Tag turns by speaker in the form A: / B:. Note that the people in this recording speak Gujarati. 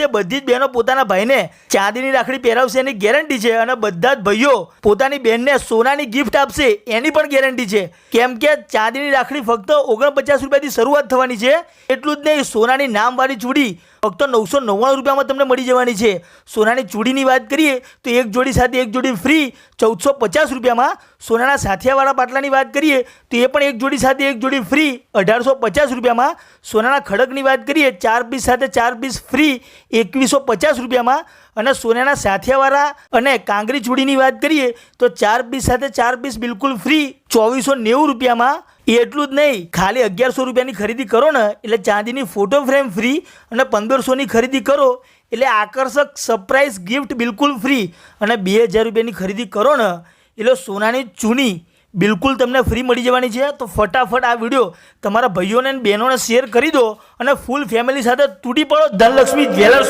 A: તે બધી જ બહેનો પોતાના ભાઈને ચાંદીની રાખડી પહેરાવશે એની ગેરંટી છે અને બધા જ ભાઈઓ પોતાની બહેનને સોનાની ગિફ્ટ આપશે એની પણ ગેરંટી છે. કેમ કે ચાંદીની રાખડી ફક્ત 49 રૂપિયાથી શરૂઆત થવાની છે. એટલું જ નહીં, સોનાની નામવાળી ચૂડી ફક્ત 999 રૂપિયામાં તમને મળી જવાની છે. સોનાની ચૂડીની વાત કરીએ તો એક જોડી સાથે એક જોડી ફ્રી 1450 રૂપિયામાં. સોનાના સાથિયાવાળા પાટલાની વાત કરીએ તો એ પણ એક જોડી સાથે એક જોડી ફ્રી 1850 રૂપિયામાં. સોનાના ખડકની વાત કરીએ 4 પીસ સાથે 4 પીસ ફ્રી 2150 રૂપિયામાં. અને સોનાના સાથિયાવાળા અને કાંગરી ચૂડીની વાત કરીએ તો 4 પીસ સાથે 4 પીસ બિલકુલ ફ્રી 2490 રૂપિયામાં. એટલું જ નહીં, ખાલી 1100 રૂપિયાની ખરીદી કરો ને એટલે ચાંદીની ફોટો ફ્રેમ ફ્રી અને 1500ની ખરીદી કરો એટલે આકર્ષક સરપ્રાઈઝ ગિફ્ટ બિલકુલ ફ્રી અને 2000 રૂપિયાની ખરીદી કરો ને એટલે સોનાની ચૂની બિલકુલ તમને ફ્રી મળી જવાની છે. તો ફટાફટ આ વિડીયો તમારા ભાઈઓને અને બહેનોને શેર કરી દો અને ફૂલ ફેમિલી સાથે તૂટી પડો ધનલક્ષ્મી જ્વેલર્સમાં.